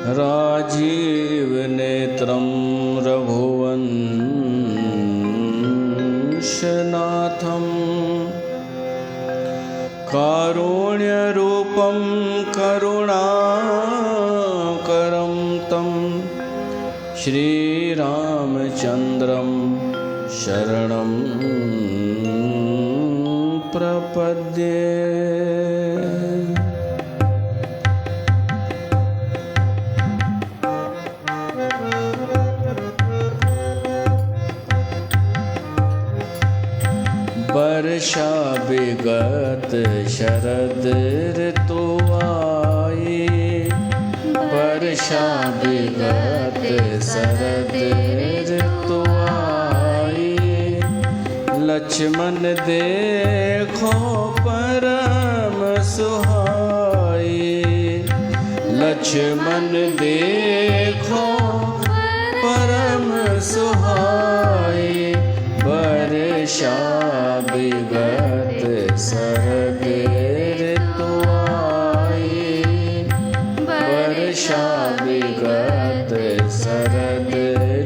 राजीव नेत्रं रघुवंशनाथं कारुण्यरूपं करुणाकरं तं श्रीरामचन्द्रं शरणं प्रपद्ये। वर्षा विगत शरद ऋतु आई, वर्षा विगत शरद ऋतु आई। लक्ष्मण देखो परम सुहाई, लक्ष्मण देखो परम सुहाई। वर्षा विगत शरद ऋतु आई, वर्षा विगत शरद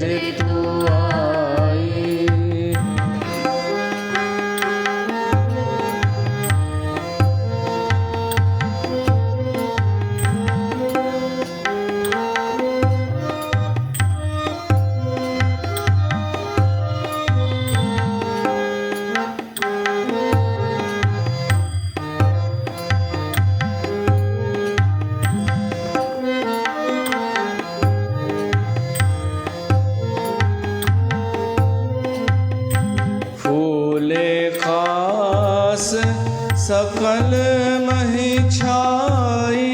ऋतु आई। सकल मही छाई,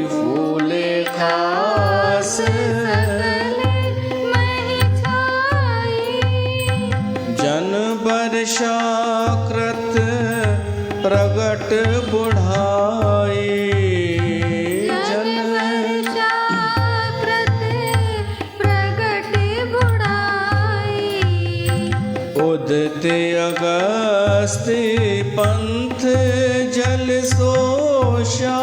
फूले खास सकल मही छाई। जन वर्षा कृत प्रगट बुढ़ाई, जन वर्षा कृत प्रगट बुढ़ाई। उदते अगस्ती पंथ जल सोशा,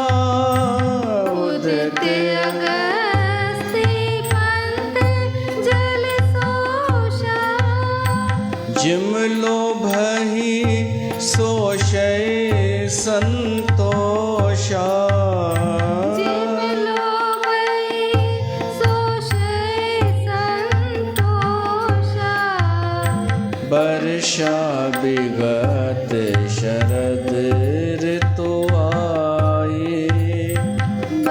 उदते अगस्ती पंथ जल सोशा। जिमलो भही सोशय संतोषा, जिमलो भही सोशय संतोषा। वर्षा विगत शरद ऋतु आई,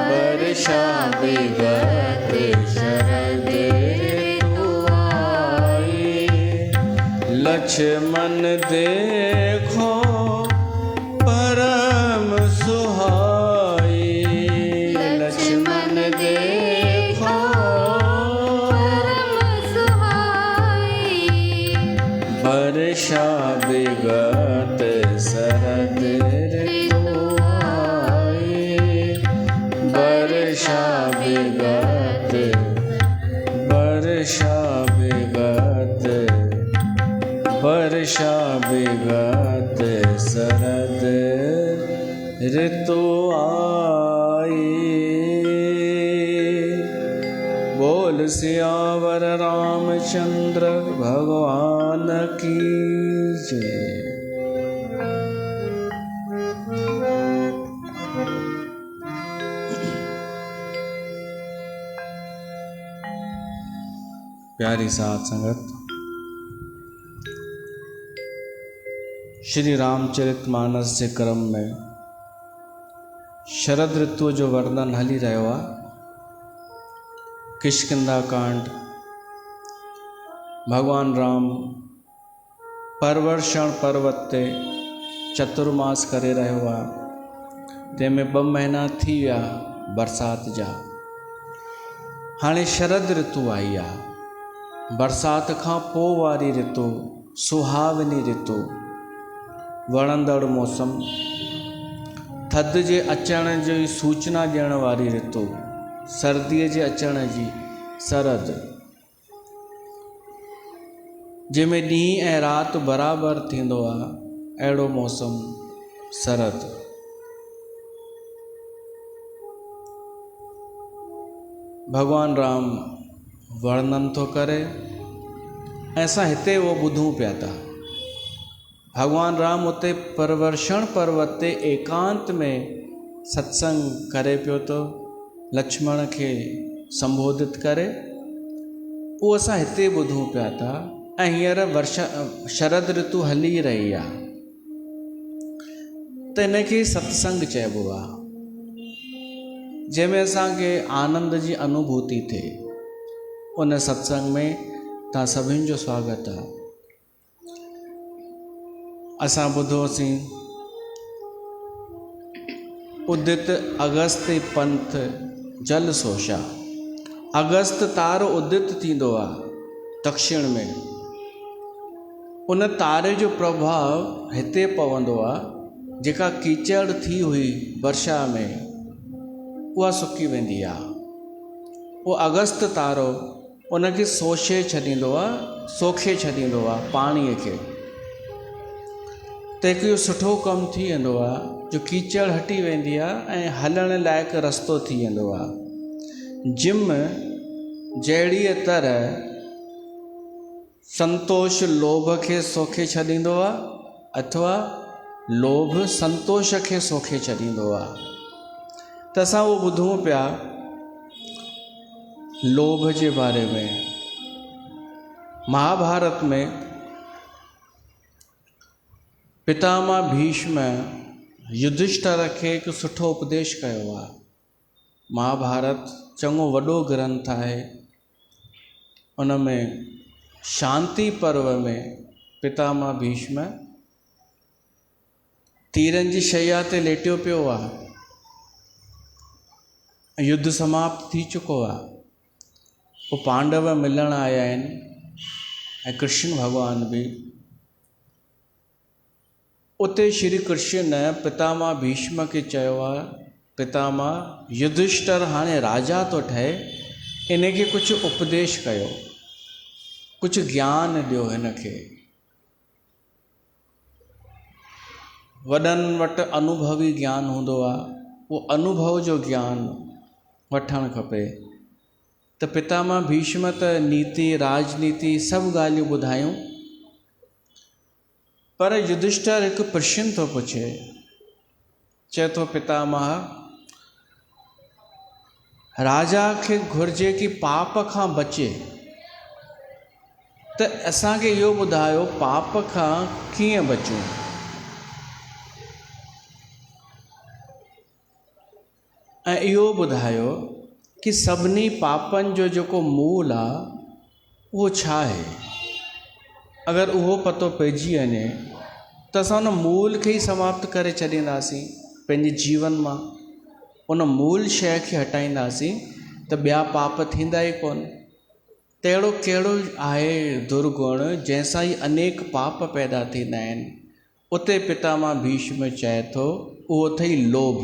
वर्षा विगत शरद ऋतु आई। लक्ष्मण देखो परम सुहाई, लक्ष्मण देखो परम सुहाई। वर्षा विगत शरद ऋतु आई, वर्षा विगत, वर्षा विगत, वर्षा विगत शरद ऋतु आई। बोल सियावर रामचंद्र भगवान की जय। प्यारी साथ संगत, श्री रामचरितमानस जे क्रम में शरद ऋतु जो वर्णन हली रहियो आहे। किष्किंधा कांड, भगवान राम परवर्षण पर्वत ते चतुर्मास करे रहियो आहे। तंहिंमें 2 महीना थी विया बरसात जा। हाणे शरद ऋतु आई आहे, बरसात खां पोइ वारी ऋतु, सुहावनी ऋतु, वणंदड़ मौसम, थधि जे अचण जी सूचना ॾियण वारी ऋतु, सर्दीअ जे अचण जी सरद, जंहिंमें ॾींहुं ऐं राति बराबरि थींदो आहे, अहिड़ो मौसम सरद। भगवान राम वर्णन तो करे, ऐसा हिते वो ॿुधूं पिया था। भगवान राम उते परवर्षण पर्वत ते एकांत में सत्संग करे पियो तो लक्ष्मण खे संबोधित करे, उहो असां हिते ॿुधूं पिया था। ऐं हींअर शरद ऋतु हली रही आहे, त इनखे सत्संग चइबो आहे, जंहिंमें असांखे आनंद जी अनुभूति थिए। उन सत्संग में तव्हां सभिनि जो स्वागत आहे। असां ॿुधोसीं उदित अगस्त्य पंथ जल सोशा। अगस्त तारो उदित थींदो आहे दक्षिण में, उन तारे जो प्रभाव हिते पवंदो आहे। जेका कीचड़ थी हुई वर्षा में उहा सुकी वेंदी आहे। उहो अगस्त तारो उनखे सोशे छॾींदो आहे, सोखे छॾींदो आहे पाणीअ खे। त हिकु इहो सुठो कमु थी वेंदो आहे जो कीचड़ हटी वेंदी आहे ऐं हलण लाइक़ु रस्तो थी वेंदो आहे। जिम जहिड़ीअ तरह संतोष लोभ खे सोखे छॾींदो आहे अथवा लोभ संतोष खे सोखे छॾींदो आहे। त असां उहो ॿुधूं पिया लोभ जे बारे में। महाभारत में पितामह भीष्म युधिष्ठिर खे हिकु सुठो उपदेश कयो आहे। महाभारत चङो वॾो ग्रंथ आहे। उन में शांति पर्व में पितामह भीष्म तीरनि जी शैया ते लेटियो पियो आहे। युद्ध समाप्त थी चुको आहे। वो पांडव मिलण आया आहिनि ऐं कृष्ण भगवान बि। उते श्री कृष्ण ने पितामह भीष्म खे चयो आहे, पितामह युधिष्ठिर हाणे राजा तो ठहे, इनखे कुझु उपदेश कयो, कुझु ज्ञान ॾियो हिनखे। वॾनि वटि अनुभवी ज्ञान हूंदो आहे, उहो अनुभव जो ज्ञान वठणु खपे। त पितामह भीष्म त नीति राजनीति सभु ॻाल्हियूं ॿुधायूं, पर युधिष्ठिर हिकु प्रश्न थो पुछे। चए थो पितामह राजा खे घुर्जे कि पाप खां बचे, त असांखे इहो ॿुधायो पाप खां कीअं बचूं। ऐं इहो ॿुधायो कि सभिनी पापनि जो जेको मूल आहे उहो छा आहे। अगरि उहो पतो पइजी वञे त असां उन मूल खे ई समाप्त करे छॾींदासीं पंहिंजे जीवन मां। उन मूल शइ खे हटाईंदासीं त ॿिया पाप थींदा ई कोन। त अहिड़ो कहिड़ो आहे दुर्गुण जंहिंसां ई अनेक पाप पैदा थींदा आहिनि। उते पितामह भीष्म चए थो उहो अथई लोभ।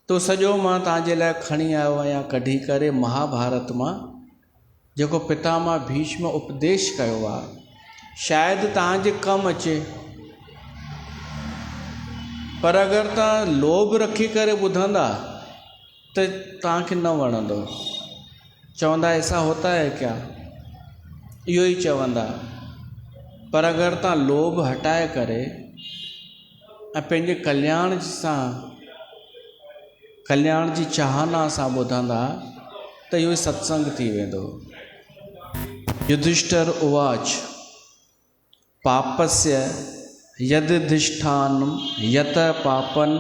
तो सॼो मां तव्हांजे लाइ खणी आयो आहियां कढी करे महाभारत मां, जेको पितामह भीष्म उपदेश कयो आहे। शायदि तव्हांजे कमु अचे, पर अगरि तव्हां लोभ रखी करे ॿुधंदा त तव्हांखे न वणंदो। चवंदा ऐसा होता है क्या, इहो ई चवंदा। पर अगरि तव्हां लोभ हटाए करे ऐं पंहिंजे कल्याण जी चाहना सां ॿुधंदा त इहो ई सत्संग थी वेंदो। युधिष्ठिर उवाच पापस्य यदिधिष्ठानं यत पापन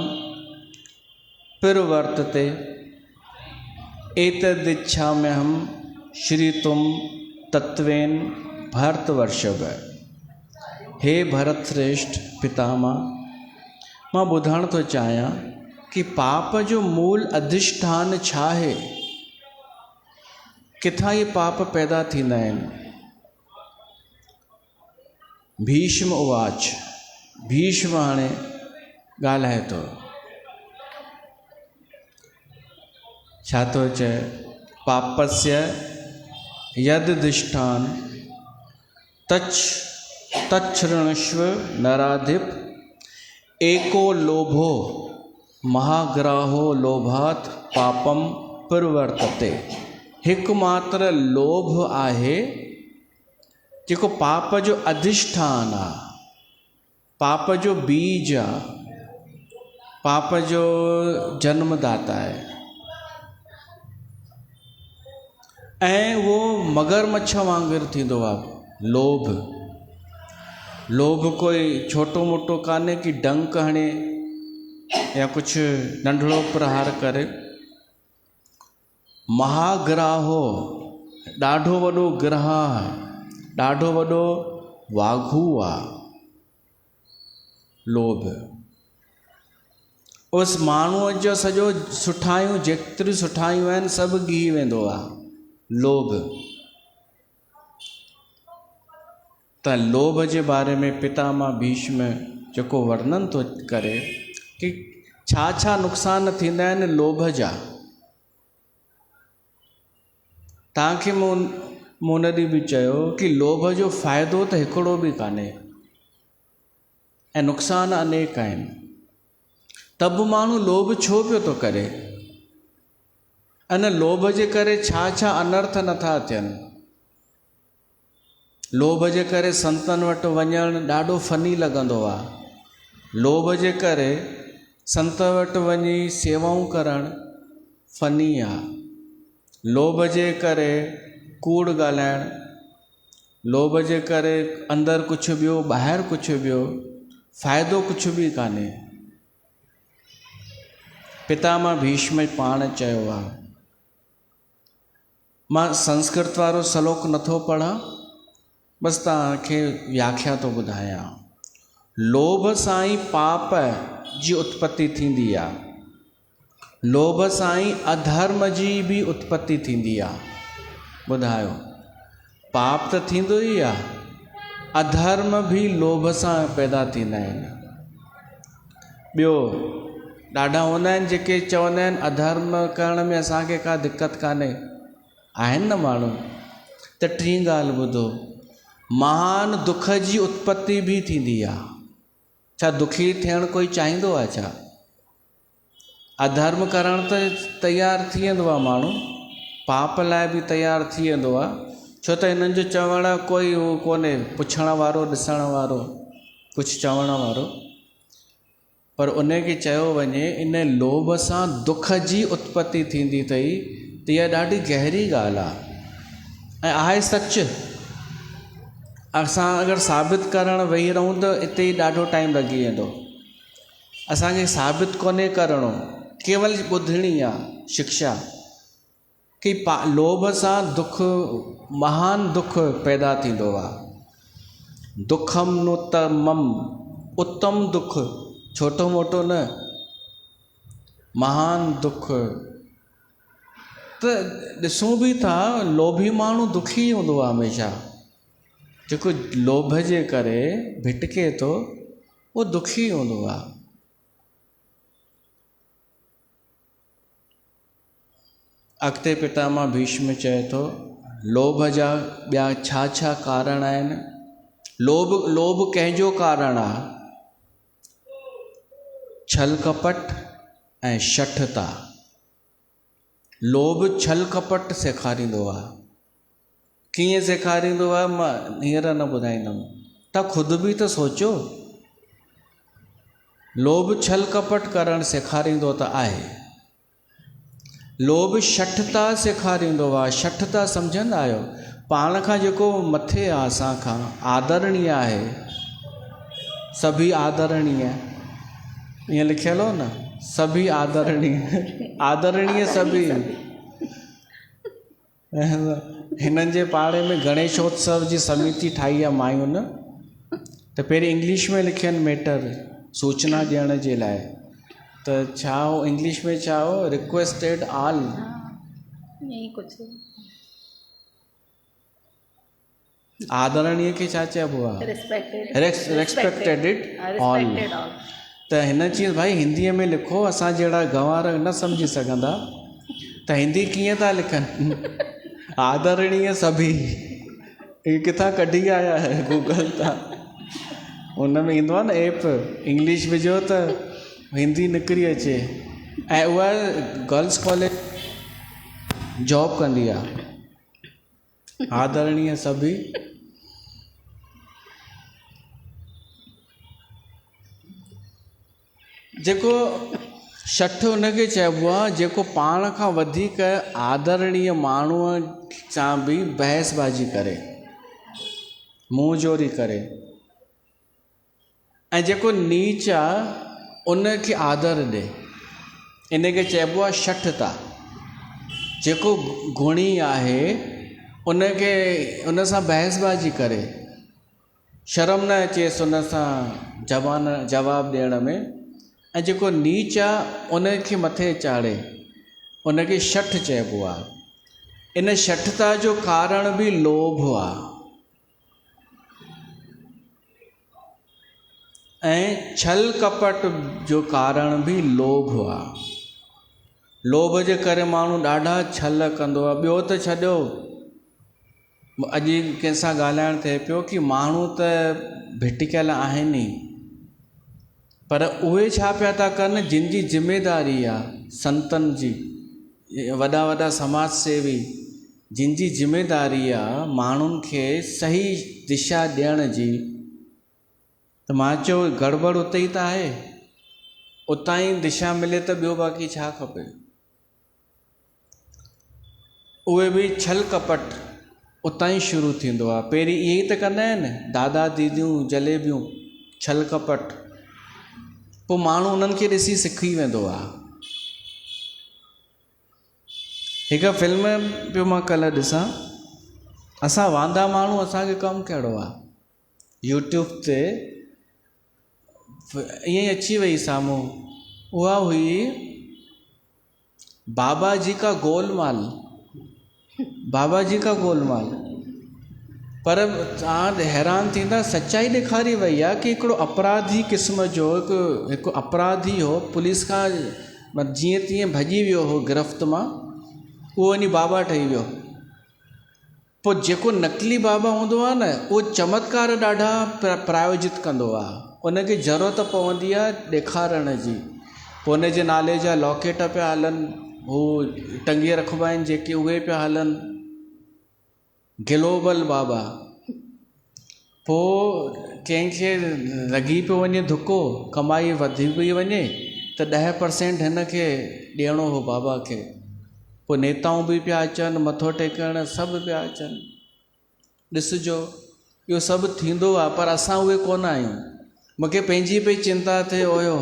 प्रवर्तते एतदिच्छाम्यहं श्रीतुं तत्वेन भरतवर्षभ। हे भरत श्रेष्ठ पितामह, मां ॿुधणु थो चाहियां कि पाप जो मूल अधिष्ठान छा आहे, किथां ये पाप पैदा थींदा आहिनि। भीष्म उवाच, भीष्म हाणे ॻाल्हाए थो। छा थो चए, पापस्य यदिधिष्ठान तच्छृणुष्व नराधिप एको लोभो महाग्राहो लोभात् पापम प्रवर्तते। हिकु मात्र लोभ आहे जेको पाप जो अधिष्ठान आहे, पाप जो बीज आहे, पाप जो जन्मदाता आहे। ऐं वो मगरमच्छ वांगुरु थींदो आहे लोभ। लोभ कोई छोटो मोटो कान्हे कि डंक हणे या कुछ नंढड़ो प्रहार करे। महाग्राहो, ॾाढो वॾो ग्रह, ॾाढो वॾो वाघू आहे लोभ। उस माण्हूअ जो सॼो सुठायूं जेतिरियूं सुठायूं आहिनि सभु गिही वेंदो आहे लोभ। त लोभ जे बारे में पितामह भीष्म जेको वर्णन थो करे कि छा छा नुक़सान थींदा आहिनि लोभ जा। तव्हांखे मूं उन ॾींहुं बि चयो कि लोभ जो फ़ाइदो त हिकिड़ो बि कान्हे ऐं नुक़सान अनेक आहिनि। त बि माण्हू लोभ छो पियो थो करे? अन लोभ जे करे छा छा अनर्थ नथा थियनि। लोभ जे करे संतनि वटि वञणु ॾाढो फ़नी लॻंदो आहे। लोभ जे करे संत वटि वञी सेवाऊं करणु फ़नी आहे। लोभ जे करे कूड़ ॻाल्हाइणु, लोभ जे करे अंदरि कुझु ॿियो ॿाहिरि कुझु ॿियो, फ़ाइदो कुझु बि कान्हे। पितामह भीष्म पाण चयो आहे। मां संस्कृत वारो श्लोक नथो पढ़ां, बसि तव्हांखे व्याख्या थो ॿुधायां। लोभ सां ई पाप जी उत्पत्ति थींदी आहे। लोभ सां ई अधर्म जी बि उत्पत्ति थींदी आहे। ॿुधायो, पाप त थींदो ई आहे, अधर्म बि लोभ सां पैदा थींदा आहिनि। ॿियो ॾाढा हूंदा आहिनि जेके चवंदा आहिनि अधर्म करण में असांखे का दिक़त कान्हे, आहिनि न माण्हू। त टीं ॻाल्हि ॿुधो, महान दुख जी उत्पत्ति बि थींदी आहे। छा दुखी थियणु कोई चाहींदो आहे छा? अधर्म करण त तयारु थी वेंदो आहे माण्हू, पाप लाइ बि तयारु थी वेंदो आहे। छो त हिननि जो चवणु कोई उहो कोन्हे पुछण वारो, ॾिसण वारो, कुझु चवण वारो। पर उन खे चयो वञे इन लोभ सां दुख जी उत्पत्ति थींदी अथई, त इहा ॾाढी गहरी ॻाल्हि आहे ऐं आहे सच। असां अगरि साबित करणु वेही रहूं त हिते ई ॾाढो टाइम लॻी वेंदो। असांखे साबित कोन्हे करिणो, केवल ॿुधणी आहे शिक्षा कि लोभ सां दुख, महान दुख पैदा थींदो आहे। दुखम नुतमम, उत्तम दुख, छोटो मोटो न, महान दुख। त ॾिसूं बि था लोभी माण्हू दुखी हूंदो आहे हमेशह। जेको लोभ जे करे भिटके थो उहो दुखी हूंदो आहे। अॻिते पितामह भीष्म चए थो लोभ जा ॿिया छा छा कारण आहिनि। लोभ कंहिंजो कारण आहे? छल कपट ऐं शठता। लोभ छल कपट सेखारींदो आहे। कीअं सेखारींदो आहे मां हींअर न ॿुधाईंदुमि, तव्हां ख़ुदि बि त सोचो। लोभ छल कपट करणु सेखारींदो त आहे। लोभ शठता सेखारींदो आहे। शठता सम्झंदा आहियो? पाण खां जेको मथे आहे, असां खां आदरणीय आहे, सभी आदरणीय, ईअं लिखियलु हो न, सभी आदरणीय, आदरणीय सभी। हिननि जे पाड़े में गणेशोत्सव जी समिति ठाही आहे मायूं, त पहिरीं इंग्लिश में लिखियनि मैटर सूचना ॾियण जे लाइ। त छा हो इंग्लिश में छा हो, रिक्वेस्टेड ऑल, यही कुछ आदरणीय खे छा चइबो आहे? Respected it all. त हिन चीज़ भाई हिंदीअ में लिखो, असां जहिड़ा गंवार न सम्झी सघंदा। त हिंदी कीअं था लिखनि? आदरणीय सभी, ही किथां कढी आया है गूगल तां, उन में ईंदो आहे न ऐप, इंग्लिश विझो त हिंदी निकिरी अचे। ऐं उहा गर्ल्स कॉलेज जॉब कंदी आहे, आदरणीय सभी। जेको शठ हुनखे चइबो आहे जेको पाण खां वधीक आदरणीय माण्हूअ सां बि बहसबाजी करे, मुंहुं जोरी करे, ऐं जेको नीच आहे उनखे आदर ॾे, इनखे चइबो आहे शठता। जेको गुणी आहे उनखे उन सां बहसबाजी करे, शर्म न अचेसि उन सां जवाबु ॾियण में, ऐं जेको नीच आहे उनखे मथे चाढ़े, उनखे शठ चइबो आहे। इन शठता जो कारण बि लोभ आहे, ऐं छल कपट जो कारण बि लोभ आहे। लोभ जे करे माण्हू ॾाढा छल कंदो आहे। ॿियो त छॾियो, अॼु कंहिंसां ॻाल्हाइणु थिए पियो कि माण्हू त भिटकियल आहिनि ई, पर उहे छा पिया था कनि, जिन जी ज़िमेदारी आहे संतनि जी, वॾा वॾा समाज सेवी जिन जी ज़िमेदारी आहे माण्हुनि खे सही दिशा ॾियण जी, त मां चयो गड़बड़ उते ई त आहे। उतां ई दिशा मिले त ॿियो बाक़ी छा खपे। उहे बि छल कपट उतां ई शुरू थींदो आहे। पहिरीं इहे ई त कंदा आहिनि, दादा दीदियूं जलेबियूं, छल कपट, पोइ माण्हू उन्हनि खे ॾिसी सिखी वेंदो आहे। हिकु फिल्म पियो मां कल्ह ॾिसां, असां वांदा माण्हू, असांखे कमु कहिड़ो आहे, यूट्यूब ते ईअं ई अची वई साम्हूं, उहा हुई बाबा जी का गोलमाल, बाबा जी का गोलमाल। पर तव्हां हैरान थींदा, सच्चाई ॾेखारी वई आहे कि हिकिड़ो अपराधी क़िस्म जो हिकु अपराधी हो, पुलिस खां जीअं तीअं भॼी वियो हो गिरफ़्त मां, उहो वञी बाबा ठही वियो। पोइ जेको नकली बाबा हूंदो आहे न, उहो चमत्कार ॾाढा प्रायोजित कंदो आहे, उनखे ज़रूरत पवंदी आहे ॾेखारण जी। पोइ उनजे नाले जा लॉकेट पिया हलनि, हू टंगे रखिबा आहिनि जेके, उहे पिया हलनि, ग्लोबल बाबा। पोइ कंहिंखे लॻी पियो वञे धुको, कमाई वधी पई वञे, त 10% हिन खे ॾियणो हो बाबा खे। पोइ नेताऊं बि पिया अचनि, मथो टेकण सभु पिया अचनि। ॾिसिजो इहो सभु थींदो आहे, पर असां उहे कोन आहियूं। मूंखे पंहिंजी पई चिंता थिए, ओयो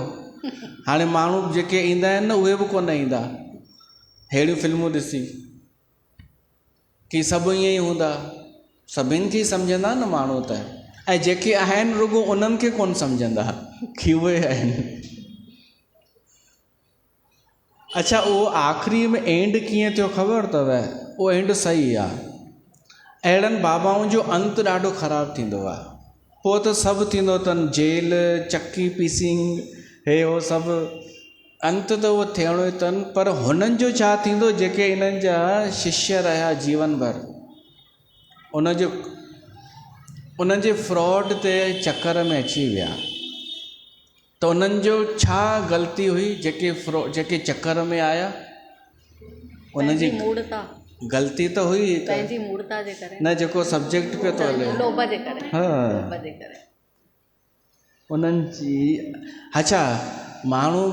हाणे माण्हू जेके ईंदा आहिनि न, उहे बि कोन ईंदा अहिड़ियूं फिल्मूं ॾिसी, कि सभु ईअं ई हूंदा, सभिनि खे सम्झंदा न माण्हू त, ऐं जेके आहिनि रुॻो उन्हनि खे कोन सम्झंदा कि उहे आहिनि। अच्छा, उहो आख़िरी में एंड कीअं थियो ख़बर अथव? उहो एंड सही आहे। अहिड़नि बाबाउनि जो अंत ॾाढो ख़राबु थींदो आहे। पोइ त सभु थींदो अथनि, जेल, चकी पीसिंग, हे हो सभु, अंत त उहो थियणो ई अथनि। पर हुननि जो छा थींदो, जेके इन्हनि जा शिष्य रहिया जीवन भर, उन्हनि जे फ्रॉड ते चक्कर में अची विया, त उन्हनि जो छा ग़लती हुई? जेके चक्कर में आया, उनजी ग़लती त हुई पंहिंजी मूर्ता जे करे न, जेको सब्जेक्ट पियो थो हले, लोभ जे करे, हा, लोभ जे करे उन्हनि जी। अच्छा, माण्हू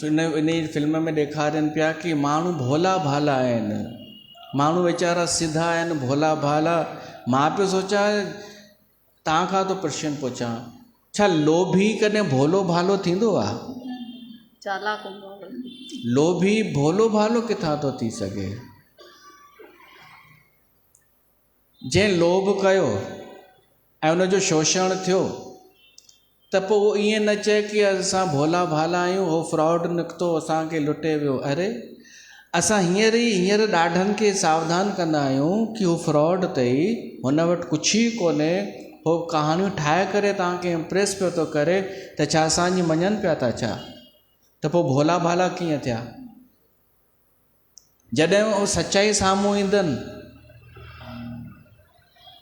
इन फिल्म में ॾेखारनि पिया कि माण्हू भोला भाला आहिनि, माण्हू वीचारा सिधा आहिनि, भोला भाला। मां पियो सोचां, तव्हां खां तो प्रश्न पुछां, छा लोभी कॾहिं भोलो भालो थींदो आहे? चालाक हूंदो आहे। लोभी भोलो भालो किथां थो थी सघे? जंहिं लोभ कयो ऐं उनजो शोषण थियो, त पोइ उहो ईअं न चए कि असां भोला भाला आहियूं, हो फ्रॉड निकितो, असांखे लुटे वियो। अरे, असां हींअर ॾाढनि खे सावधान कंदा आहियूं कि हू फ्रॉड अथई, हुन वटि कुझु ई कोन्हे, हो कहाणियूं ठाहे करे तव्हांखे इम्प्रेस पियो थो करे, त छा असांजी मञनि पिया था छा? त पोइ भोला भाला कीअं थिया? जॾहिं उहो सचाई साम्हूं ईंदनि,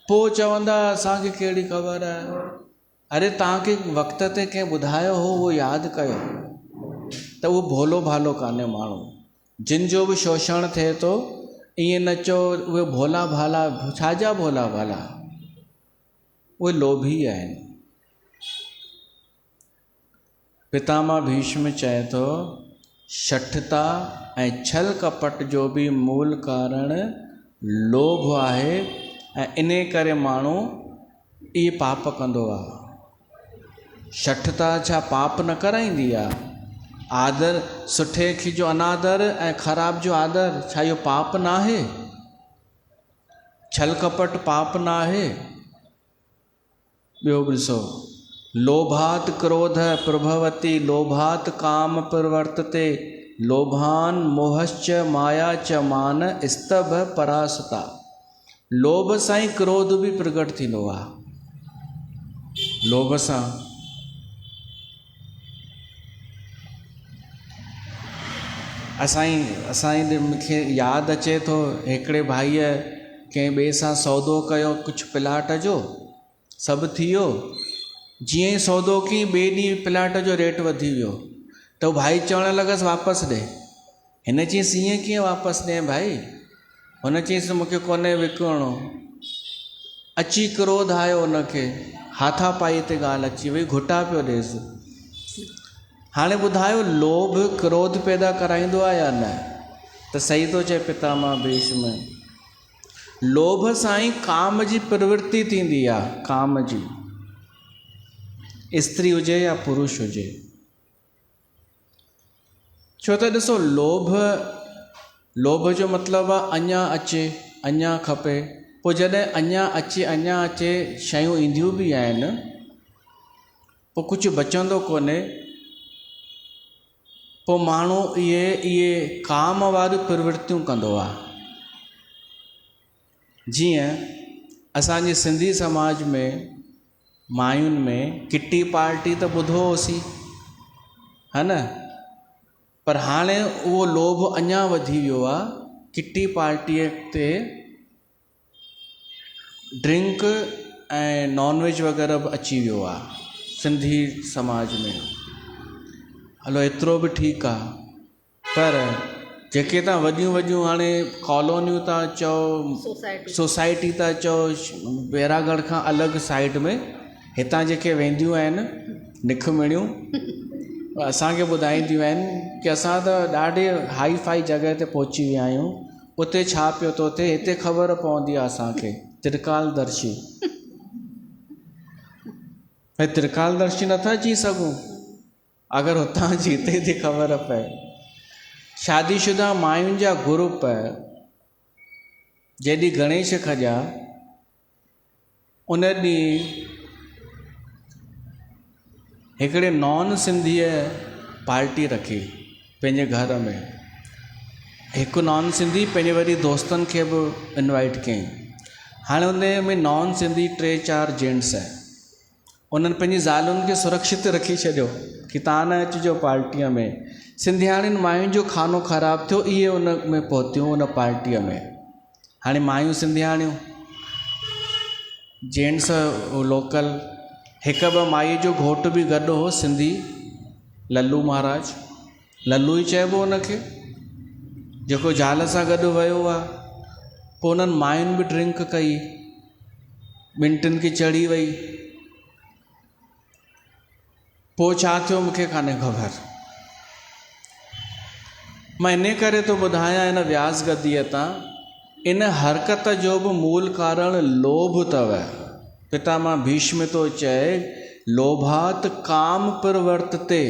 पोइ चवंदा असांखे कहिड़ी ख़बर आहे। अरे, तव्हांखे वक़्त ते कंहिं ॿुधायो हो, उहो यादि कयो, त उहो भोलो भालो कान्हे माण्हू। जिन जो बि शोषण थिए थो, ईअं न चओ उहे भोला भाला, छाजा भोला भाला, उहे लोभी आहिनि। पितामह भीष्म चए थो शठता ऐं छल कपट जो बि मूल कारण लोभ आहे ऐं इन करे माण्हू इहे पाप कंदो आहे। शठता छा पाप न कराईंदी आहे? आदर, सुठे खे जो अनादर ऐं ख़राब जो आदर, छा इहो पाप न आहे? छल कपट पाप न आहे? ॿियो ॾिसो, लोभात क्रोध प्रभवति लोभात काम प्रवर्तते लोभान मोहश्च माया च मान स्तभ परासता। लोभ सां ई क्रोध बि प्रकट थींदो आहे। लोभ सां असांजी मूंखे यादि अचे थो, हिकिड़े भाईअ कंहिं ॿिए सां सौदो कयो कुझु प्लाट जो, सभु थी वियो, जीअं ई सौदो कई ॿिए ॾींहुं प्लाट जो रेट वधी वियो, त उहो भाई चवणु लॻसि वापसि ॾे। हिन चयईंसि ईअं कीअं वापसि ॾिए भाई? हुन चयईंसि मूंखे कोन्हे विकिणो। अची क्रोध आयो हुनखे, हाथापाई ते ॻाल्हि अची वई, घुटा पियो ॾेसि। हाणे ॿुधायो लोभ क्रोध पैदा कराईंदो आहे या न? त सही थो चए पितामह भीष्म, लोभ सां ई काम जी प्रवृत्ति थींदी आहे, काम जी, स्त्री हुजे या पुरुष हुजे। छो त ॾिसो, लोभ जो मतिलबु आहे अञा अचे, अञा खपे। पोइ जॾहिं अञा अचे शयूं ईंदियूं बि आहिनि, पोइ कुझु बचंदो कोन्हे, पोइ माण्हू इहे काम वारियूं प्रवृत्तियूं कंदो आहे। जीअं असांजे सिंधी समाज में मायुनि में किटी पार्टी त ॿुधो होसीं, है न? पर हाणे उहो लोभ अञा वधी वियो आहे। किटी पार्टीअ ते ड्रिंक ऐं नॉनवेज वग़ैरह बि अची वियो आहे सिंधी समाज में। हलो एतिरो बि ठीकु आहे, पर जेके तव्हां वॾियूं वॾियूं हाणे कॉलोनियूं था चओ, सोसाइटी था चओ, बैरागढ़ खां अलॻि साइड में, हितां जेके वेंदियूं आहिनि निखमणियूं, असांखे ॿुधाईंदियूं आहिनि कि असां त ॾाढे हाई फाई जॻह ते पहुची विया आहियूं, उते छा पियो थो थिए हिते ख़बर पवंदी आहे असांखे। त्रिकालदर्शी, भई त्रिकालदर्शी नथा अची सघूं अगरि हुतां जी हिते थी ख़बर पए। शादीशुदा मायुनि जा ग्रुप जेॾी गणेश खॼा, उन ॾींहुं हिकिड़े नॉन सिंधीअ पार्टी रखी पंहिंजे घर में। हिकु नॉन सिंधी पंहिंजे वरी दोस्तनि खे बि इनवाइट कयईं। हाणे उन में नॉन सिंधी 3-4 जेंट्स आहे, उन्हनि पंहिंजी ज़ालुनि खे सुरक्षित रखी छॾियो कि तव्हां न अचिजो पार्टीअ में। सिंधियाणियुनि मायुनि जो खानो ख़राबु थियो, इहे उन में पहुतियूं उन पार्टीअ में। हाणे मायूं सिंधियाणियूं, जेंट्स लोकल, हिकु ॿ माई जो घोटु बि गॾु हो सिंधी, लल्लू महाराज, लल्लू ई चइबो हुनखे, जेको ज़ाल सां गॾु वियो आहे। पोइ उन्हनि मायुनि बि ड्रिंक कई, ॿिनि टिनि खे चढ़ी वई। पोइ छा थियो मूंखे कान्हे ख़बर। मां इन करे थो ॿुधायां हिन व्यास गद्दीअ तां, इन हरकत जो बि मूल कारण लोभ अथव। पितामह भीष्म तो चए लोभात काम प्रवर्तते।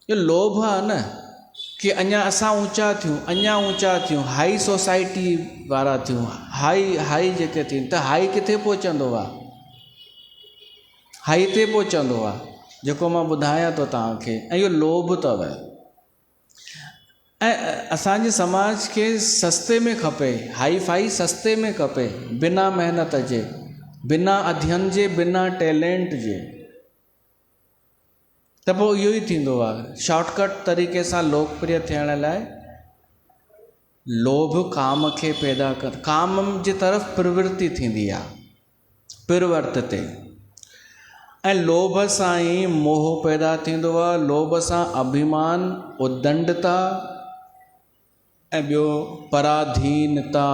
ये लोभ आहे न कि अञा असां ऊंचा थियूं, अञा ऊंचा थियूं, हाई सोसाइटी वारा थियूं, हाई जेके थियूं, त हाई किथे पहुचंदो आहे? हाई ते पहुचंदो आहे, जेको मां ॿुधायां थो तव्हांखे। ऐं इहो लोभ अथव। ऐं असांजे समाज खे सस्ते में खपे, हाई फाई सस्ते में खपे, बिना महिनत जे, बिना अध्ययन जे, बिना टैलेंट जे। त पोइ इहो ई थींदो आहे, शॉर्टकट तरीक़े सां लोकप्रिय थियण लाइ लोभ काम खे पैदा कर, काम जे तरफ़ प्रवृत्ति थींदी आहे, प्रवर्तते। ऐं लोभ सां ई मोह पैदा थींदो आहे, लोभ सां अभिमान, उद्दंडता ऐं ॿियो पराधीनता।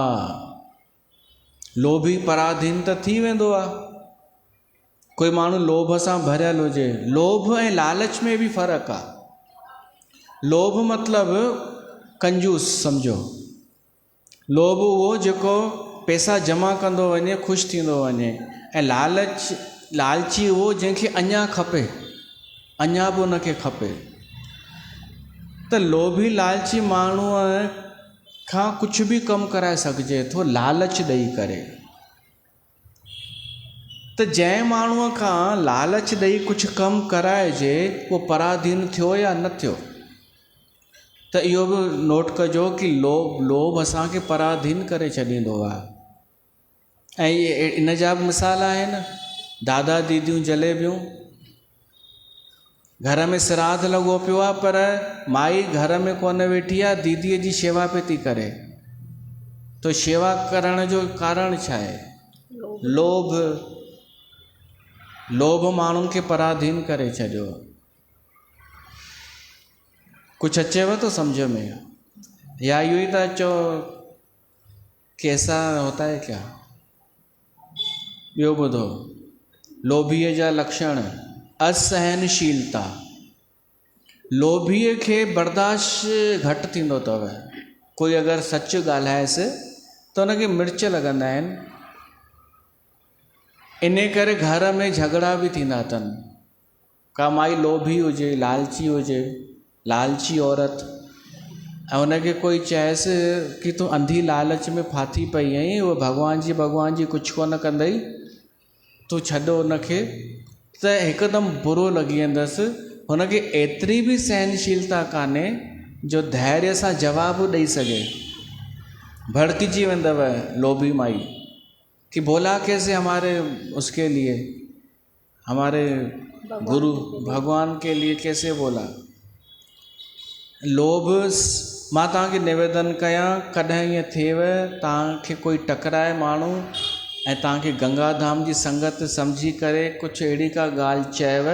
लोभी पराधीन त थी वेंदो आहे। कोई माण्हू लोभ सां भरियल हुजे। लोभ ऐं लालच में बि फ़र्क़ु आहे। लोभ मतिलबु कंजूस सम्झो। लोभ उहो जेको पैसा जमा कंदो वञे, ख़ुशि थींदो वञे। ऐं लालची उहो जंहिंखे अञा खपे, अञा बि उनखे खपे। त लोभी लालची माण्हूअ खां कुझु बि कमु कराए सघिजे थो, लालच ॾेई करे। त जंहिं माण्हूअ खां लालच ॾेई कुझु कमु कराइजे, उहो पराधीन थियो या न थियो। त इहो बि नोट कजो कि लोभ असांखे पराधीन करे छॾींदो आहे। ऐं इन जा बि मिसाल आहिनि। दादा दीदियूं जलेबियूं, घर में श्राद्ध लॻो पियो आहे, पर माई घर में कोन वेठी आहे, दीदीअ जी शेवा पई थी करे। तो शेवा करण जो कारण छा आहे? लोभ। लोभ माण्हुनि खे पराधीन करे छॾियो। कुझु अचेव थो सम्झ में? या इहो ई था चओ कि ऐसा होता है क्या? ॿियो ॿुधो, लोभीअ जा लक्षण। असहनशीलता। लोभीअ खे बर्दाश्त घटि थींदो अथव। कोई अगरि सच ॻाल्हाएसि त उनखे मिर्च लॻंदा आहिनि। इन करे घर में झगड़ा बि थींदा अथनि। का माई लोभी हुजे, लालची हुजे, लालची औरत, ऐं उनखे कोई चएसि कि तूं अंधी लालच में फाथी पई आहीं, उहो भॻवान जी कुझु कोन कंदई, तूं छॾो उनखे, त हिकदमि बुरो लॻी वेंदसि। हुनखे एतिरी बि सहनशीलता कान्हे जो धैर्य सां जवाबु ॾेई सघे। भड़किजी वेंदव लोभी माई कि बोला कैसे हमारे उसके लिए, हमारे गुरु भगवान के लिए कैसे बोला। लोभ। मां तव्हांखे निवेदन कयां, कॾहिं ईअं थिएव तव्हांखे कोई टकराए माण्हू ऐं तव्हांखे गंगा धाम जी संगत सम्झी करे कुझु अहिड़ी का ॻाल्हि चएव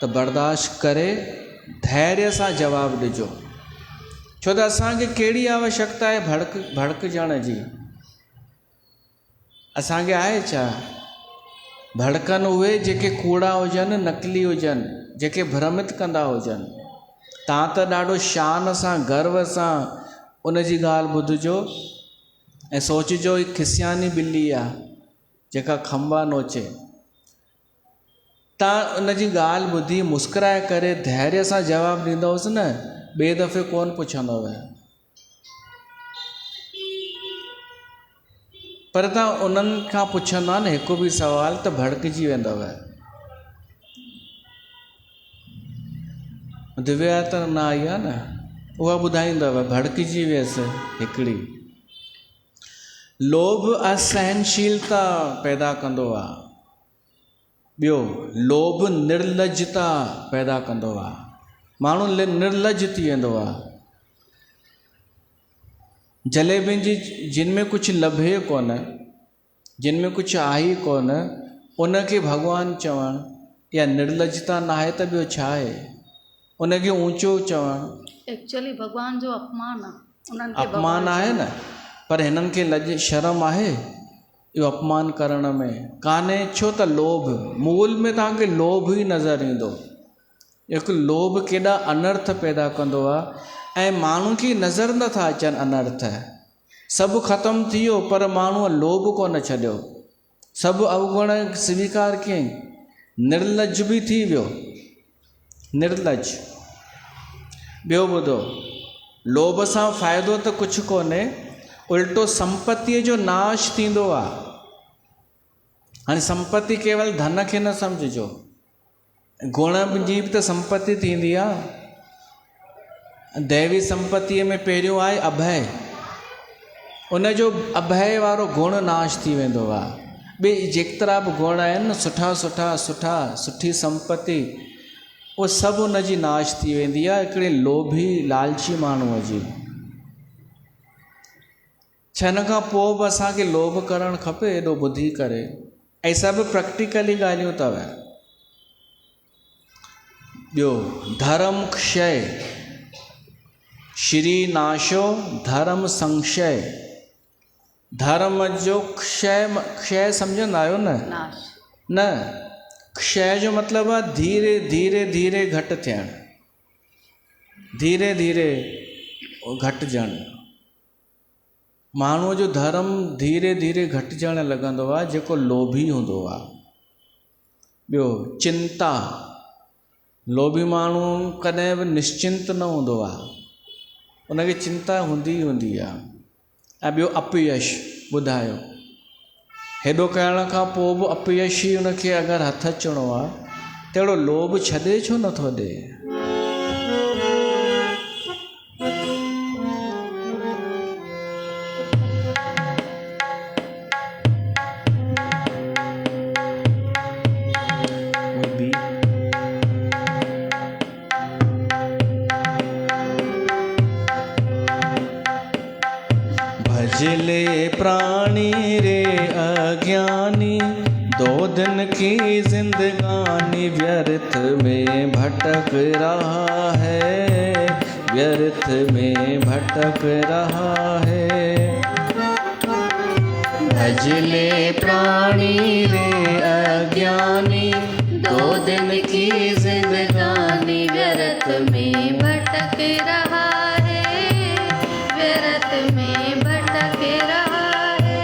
त बर्दाश्त करे धैर्य सां जवाबु ॾिजो। छो त असांखे कहिड़ी आवश्यकता आहे भड़कजण जी? असांखे आहे छा? भड़कनि उहे जेके कूड़ा हुजनि, नकली हुजनि, जेके भ्रमित कंदा हुजनि। तव्हां त ॾाढो शान सां, गर्व सां उन जी ॻाल्हि ॿुधिजो ऐं सोचिजो ही खिसियानी ॿिली आहे जेका खंबा नोचे। तव्हां उन जी ॻाल्हि ॿुधी मुस्कुराए करे धैर्य सां जवाबु ॾींदवसि न, ॿिए दफ़े कोन पुछंदव। पर तव्हां उन्हनि खां पुछंदा न हिकु बि सुवाल त भड़किजी वेंदव। दिव्या त न आई आहे न, उहा ॿुधाईंदव भड़किजी वियसि हिकिड़ी। लोभ असहनशीलता पैदा कंदो आहे। ॿियो, लोभ निर्लजता पैदा कंदो आहे। माण्हू निर्लज थी वेंदो आहे। जलेबियुनि जी जिन में कुझु लभे कोन, जिन में कुझु आहे कोन, उनखे भॻवानु चवणु या निर्लजता न आहे त ॿियो छा आहे? उनखे ऊंचो चवणु एक्चुअली भगवान जो अपमान आहे। उन्हनि खे अपमान आहे न। पर हिननि खे लज शर्म आहे इहो अपमान करण में? कान्हे। छो त लोभ, मूल में तव्हांखे लोभ ई नज़र ईंदो। हिकु लोभ केॾा अनर्थ पैदा कंदो आहे ऐं माण्हू खे नज़र नथा अचनि अनर्थ। सभु ख़तमु थी वियो पर माण्हूअ लोभ कोन छॾियो। सभु अवगुण स्वीकार कयईं, निर्लज बि थी वियो। निर्लज। ॿियो ॿुधो, लोभ सां फ़ाइदो त कुझु कोन्हे, उल्टो संपत्तीअ जो नाश थींदो आहे। हाणे संपत्ति केवल धन खे न सम्झिजो, गुण जी बि त संपत्ति थींदी आहे। दैवी संपत्तिअ में पहिरियों आहे अभय। उनजो अभय वारो गुण नाश थी वेंदो आहे। ॿिए जेतिरा बि गुण आहिनि न, सुठी संपत्ति, उहो सभु उन जी नाश थी वेंदी आहे हिकिड़े लोभी लालची माण्हूअ जी। छन खां पोइ बि असांखे लोभ करणु खपे एॾो ॿुधी करे। ऐं सभु प्रैक्टिकली ॻाल्हियूं अथव। ॿियो, धर्म क्षय। श्री नाशो धर्म संशय। धर्म जो क्षय, क्षय सम्झंदा आहियो न? नाश। न, क्षय जो मतिलबु आहे धीरे धीरे धीरे घटि थियणु, धीरे धीरे घटिजणु। माण्हूअ जो धर्म धीरे धीरे घटिजणु लॻंदो आहे जेको लोभी हूंदो आहे। ॿियो चिंता, लोभी माण्हू कॾहिं बि निश्चिंत न हूंदो आहे, उनखे चिंता हूंदी आहे। ऐं ॿियो अपयश, ॿुधायो हेॾो करण खां पोइ बि अपयश ई उनखे अगरि हथु अचिणो आहे त अहिड़ो लोभ छॾे छो नथो ॾे? भजले प्राणी रे अज्ञानी, 2 दिन की जिंदगानी व्यर्थ में भटक रहा है, व्यर्थ में भटक रहा है। भजले प्राणी रे अज्ञानी, 2 दिन की जिंदगानी व्यर्थ में भटक रहा है, व्यर्थ में भटक रहा है।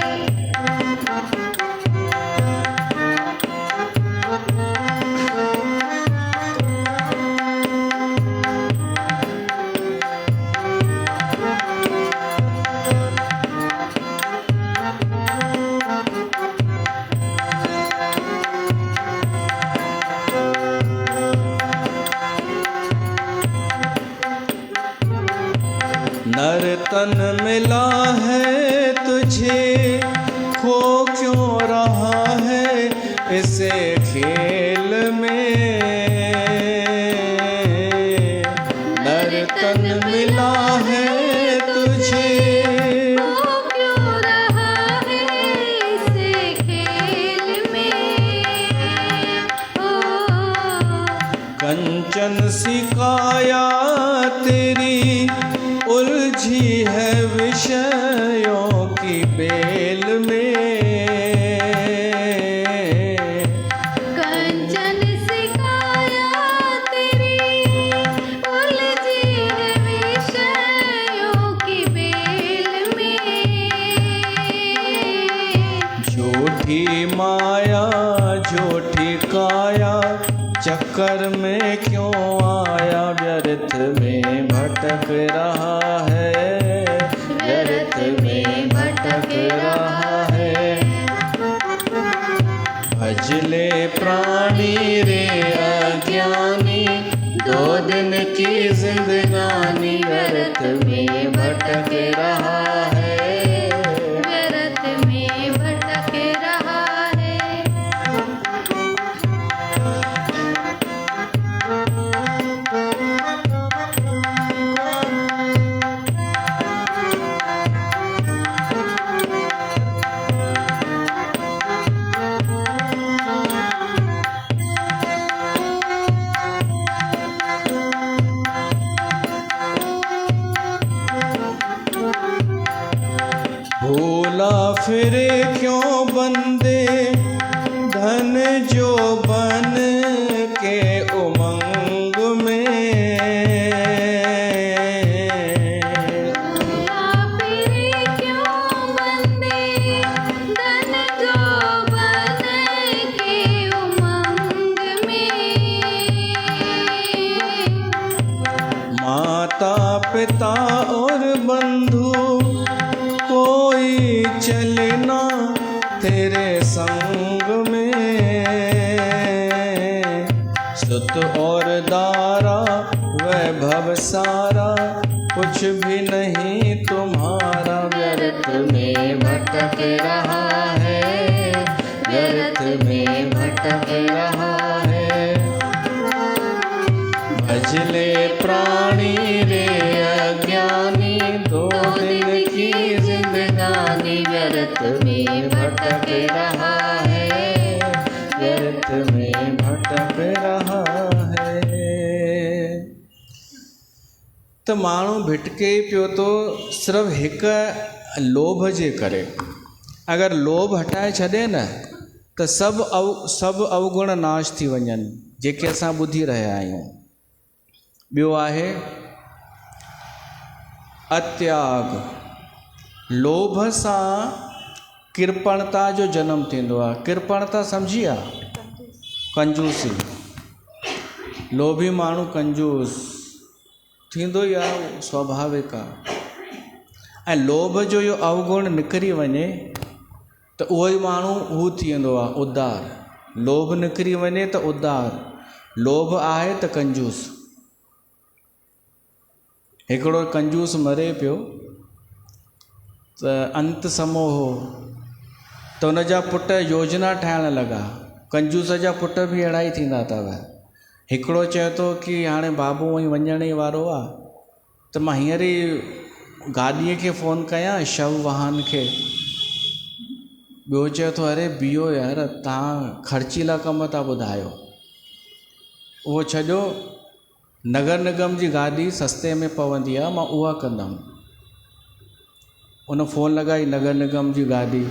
नर तन मिला है तुझे, खो क्यों रहा है इसे खेल में? नर तन मिला है तुझे, खो क्यों रहा है इसे खेल में? कंचन सी काया तेरी उलझी है विषयों की बेल में। कंचन सी काया तेरी उलझी है विषयों की बेल में। झूठी माया झूठी काया, चक्कर में क्यों आया? व्यर्थ में भटक रहा है, व्यर्थ में भटक रहा है। भजले प्राणी रे अज्ञानी, 2 दिन की जिंदगानी व्यर्थ में भटक रहा है, व्यर्थ में भटक रहा है। भूला फिरे क्यों बंदे धन जो बन के उमंग में? भूला फिरे क्यों बंदे धन जो बन के उमंग में? माता पिता और बंधु कोई चलना तेरे संग में। सुत और दारा वैभव सारा, कुछ भी नहीं तुम्हारा। व्यर्थ में भटक रहा है, व्यर्थ में भटक रहा है। भजले प्राणी रे अज्ञानी, 2 दिन की जिंदगानी व्यर्थ में भटक रहा है, व्यर्थ में भटक रहा है। त माण्हू भिटके पियो थो सिर्फ़ु हिकु लोभ जे करे। अगरि लोभ हटाए छॾे न त सभु अवगुण नाश थी वञनि जेके असां ॿुधी रहिया आहियूं। ॿियो आहे अत्याग। लोभ सां कृपणता जो जनम थींदो आहे। कृपणता सम्झी आहे? कंजूसी। लोभी माण्हू कंजूस थींदो ई आहे, स्वाभाविक आहे। ऐं लोभ जो इहो अवगुण निकिरी वञे त उहो ई माण्हू हू थी वेंदो आहे उदार। लोभ निकिरी वञे त उदार, लोभ आहे त कंजूस। हिकिड़ो कंजूस मरे पियो त अंत समो हो त हुन जा पुट योजना ठाहिण लॻा। कंजूस जा पुट बि अहिड़ा ई थींदा अथव। हिकिड़ो चए थो की हाणे बाबू वञी वञण ई वारो आहे त मां हींअर ई गाॾीअ खे फ़ोन कयां, शव वाहन खे। ॿियो चए थो अरे बीहो यार, तव्हां ख़र्चीला कम था ॿुधायो। उहो छॾियो, नगर निगम जी गाॾी सस्ते में पवंदी आहे, मां उहा कंदुमि। उन फ़ोन लॻाई नगर निगम जी गाॾी,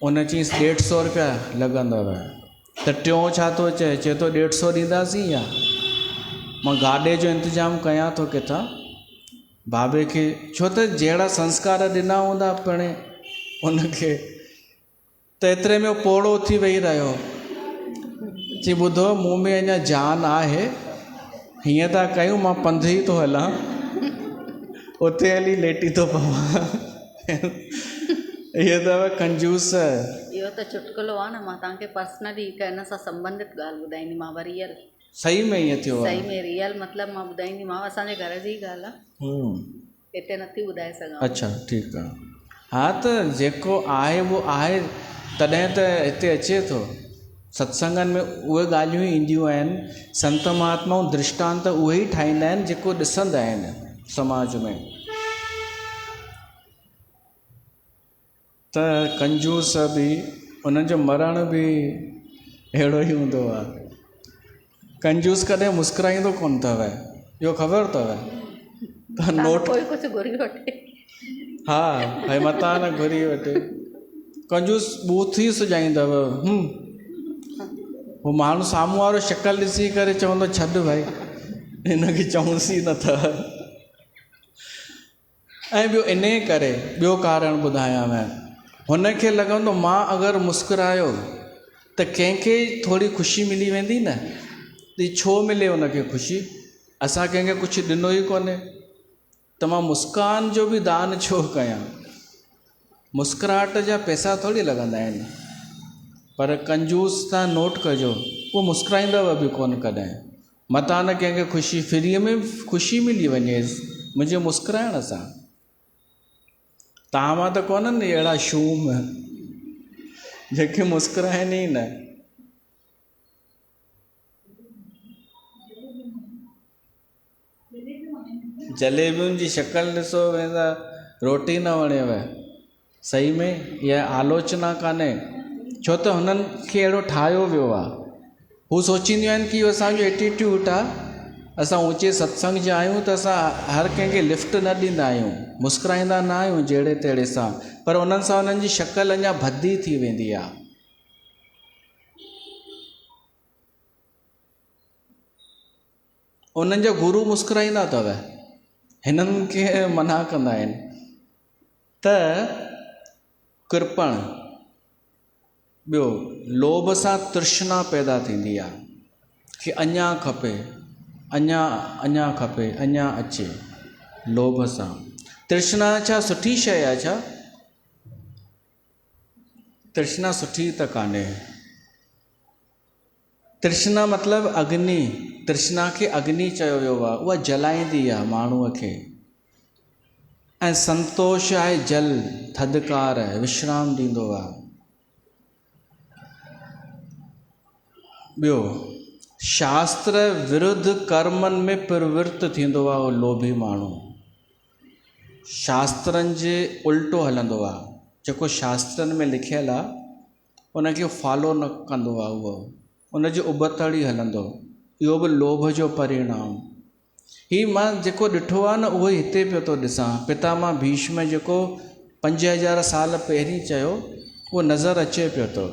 उन चयईंसि 150 रुपया लॻंदव। त टियों छा थो चए थो 150 ॾींदासीं या? मां गाॾे जो इंतज़ाम कयां थो किथां बाबे खे, छो त जहिड़ा संस्कार ॾिना हूंदा पिणे उनखे। त एतिरे में पोड़ो थी वेही रहियो, चई ॿुधो मूं में अञा जान आहे, हीअं था कयूं मां पंधु ई थो हलां, उते हली लेटी थो पवां। इहे अथव कंजूस। इहो त चुटकुलो आहे न। मां तव्हांखे पर्सनली हिकु हिन सां संबंधित ॻाल्हि ॿुधाईंदीमांव। रियल सही में ईअं थियो आहे? सही में रियल मतिलबु मां ॿुधाईंदीमांव। असांजे घर जी ॻाल्हि आहे, हिते नथी ॿुधाए सघां। अच्छा ठीकु आहे। हा त जेको आहे उहो आहे, तॾहिं त हिते अचे थो। सत्संगनि में उहे ॻाल्हियूं ई ईंदियूं आहिनि। संत महात्माऊं दृष्टांत उहे ई ठाहींदा आहिनि जेको ॾिसंदा आहिनि समाज में। त कंजूस बि उन्हनि जो मरण बि अहिड़ो ई हूंदो आहे। कंजूस कॾहिं मुस्कुराईंदो कोन अथव, इहो ख़बर अथव? त नोट कोई कुझु घुरी वठे, हा भई मतां न घुरी वठे। कंजूस बूथी सुॼाईंदव। उहो माण्हू साम्हूं वारो शक्ल ॾिसी करे चवंदो छॾ भाई, हिनखे चऊंसि ई नथा। ऐं ॿियो इन करे ॿियो कारण ॿुधायांव, हुनखे लॻंदो मां अगरि मुस्कुरायो त कंहिंखे थोरी ख़ुशी मिली वेंदी न। त छो मिले हुनखे ख़ुशी? असां कंहिंखे कुझु ॾिनो ई कोन्हे, त मां मुस्कान जो बि दान छो कयां? मुस्कुराहट जा पैसा थोरी लॻंदा आहिनि। पर कंजूस तव्हां नोट कजो, उहो मुस्कुराईंदव बि कोन कॾहिं। मतां न कंहिंखे ख़ुशी, फ्रीअ में ख़ुशी मिली वञेसि मुंहिंजे मुस्कुराइण सां। तव्हां मां त कोन्हनि अहिड़ा शूम जेके मुस्कुराइनि ई न। जलेबियुनि जी शक्ल ॾिसो वेंदा, रोटी न वणेव। सही में इहा आलोचना कान्हे, छो त हुननि खे अहिड़ो ठाहियो वियो आहे। हू सोचींदियूं आहिनि की इहो असांजो एटीट्यूड आहे, असां ऊचे सत्संग जा आहियूं त असां हर कंहिंखे लिफ्ट न ॾींदा आहियूं, मुस्कुराईंदा न आहियूं जहिड़े तहिड़े सां। पर उन्हनि सां उन्हनि जी शक्ल अञा भद्दी थी वेंदी आहे। उन्हनि जा गुरू मुस्कुराईंदा अथव, हिननि खे मना कंदा आहिनि। त कृपण। ॿियो लोभ सां तृष्णा पैदा थींदी आहे कि अञा खपे, अञा खपे, अञा अचे। लोभ सां तृष्णा छा सुठी शइ आहे छा? तृष्णा सुठी त कान्हे। तृष्णा मतिलबु अग्नि। तृष्णा खे अग्नि चयो वियो आहे, उहा जलाईंदी आहे माण्हूअ खे। ऐं संतोष आहे जल, थधिकार आहे, विश्राम ॾींदो आहे। ॿियो शास्त्र विरुद्ध कर्मनि में प्रवृत्त थींदो आहे उहो लोभी माण्हू। शास्त्रनि जे उल्टो हलंदो आहे। जेको शास्त्रनि में लिखियलु आहे उनखे फॉलो न कंदो आहे, उहो उनजे उबतड़ ई हलंदो। इहो बि लोभ जो परिणाम। ही मां जेको ॾिठो आहे न उहो हिते पियो थो ॾिसां। पितामह भीष्म जेको 5000 साल पहिरीं चयो उहो नज़र अचे पियो थो।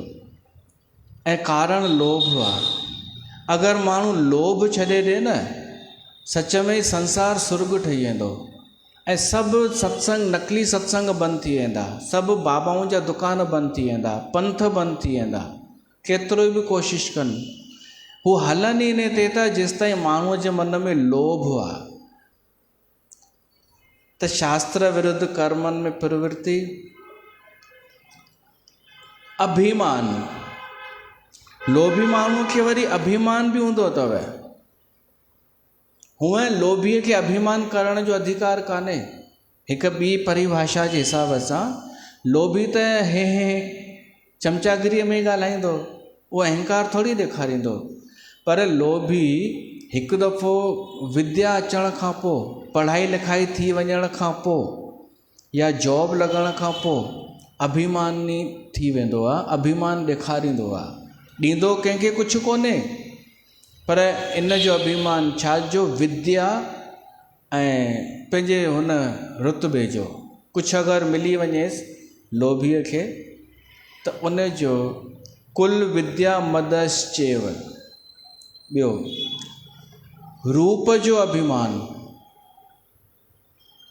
ऐं कारण लोभ आहे। अगरि माण्हू लोभ छॾे ॾिए न सच में ई संसार सुर्ग ठही वेंदो ऐं सभु सत्संग नकली सत्संग बंदि थी वेंदा, सभु बाबाउनि जा दुकान बंदि थी वेंदा, पंथ बंदि थी वेंदा। केतिरो बि कोशिशि कनि हू हलनि ई न थिए था जेसिताईं माण्हूअ जे मन में लोभ आहे। त शास्त्र विरुद्ध कर्मनि में प्रवृत्ति, अभिमान, लोभी माण्हूअ खे वरी अभिमान बि हूंदो अथव। हूअं लोभीअ खे अभिमान करण जो अधिकार कान्हे। हिकु ॿी परिभाषा जे हिसाब सां लोभी त हे चमचागिरीअ में ॻाल्हाईंदो, उहो अहंकार थोरी ॾेखारींदो। पर लोभी हिकु दफ़ो विद्या अचण खां पोइ, पढ़ाई लिखाई थी वञण खां पोइ या जॉब लॻण खां पोइ अभिमानी थी वेंदो आहे, अभिमान ॾेखारींदो आहे। ॾींदो कंहिंखे कुझु कोन्हे, पर इन जो अभिमान छाजो, विद्या ऐं पंहिंजे हुन रुतबे जो कुझु अगरि मिली वञेसि लोभीअ खे त उन जो कुल विद्या मदश्चेव। ॿियो रूप जो अभिमान,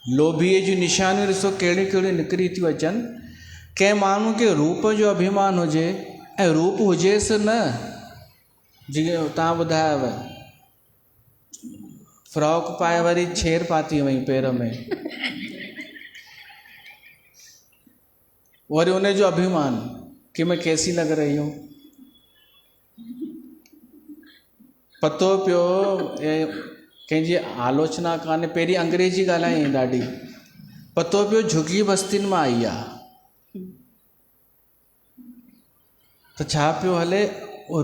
लोभीअ जी निशानियूं ॾिसो कहिड़ियूं कहिड़ियूं निकिरी थियूं अचनि। कंहिं माण्हू खे रूप जो अभिमान हुजे ऐं रूप हुजेसि न, जीअं तव्हां ॿुधायव फ्रॉक पाए वरी छेर पाती वई पेर में, वरी उन जो अभिमान कि मैं कैसी लग रही हूँ। पतो पियो कंहिंजी आलोचना कान्हे, पहिरीं अंग्रेजी ॻाल्हाई ॾाढी, पतो पियो झुगी बस्तियुनि मां आई आहे। त छा पियो हले,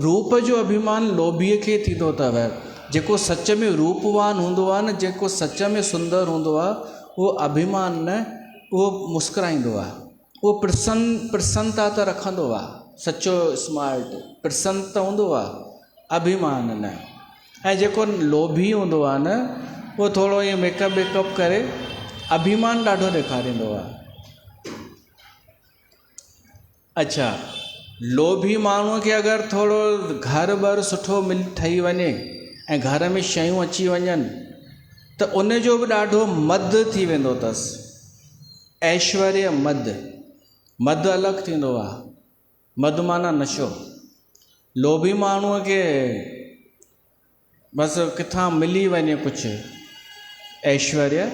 रूप जो अभिमान लोभीअ खे थींदो अथव। जेको सच में रूपवान हूंदो आहे न, जेको सच में सुंदर हूंदो आहे, उहो अभिमान न, उहो मुस्कुराईंदो आहे, उहो प्रसन्नता त रखंदो आहे। सचो स्मार्ट प्रसन्न त हूंदो आहे, अभिमान न। ऐं जेको लोभी हूंदो आहे न, उहो थोरो ईअं मेकअप वेकअप करे अभिमान ॾाढो ॾेखारींदो आहे। अच्छा, लोभी माण्हूअ खे अगरि थोरो घर बर सुठो ठही वञे ऐं घर में शयूं अची वञनि त उन जो बि ॾाढो मद थी वेंदो अथसि। ऐश्वर्य मद, मद अलॻि थींदो आहे। मद माना नशो। लोभी माण्हूअ खे बसि किथां मिली वञे कुझु ऐश्वर्य,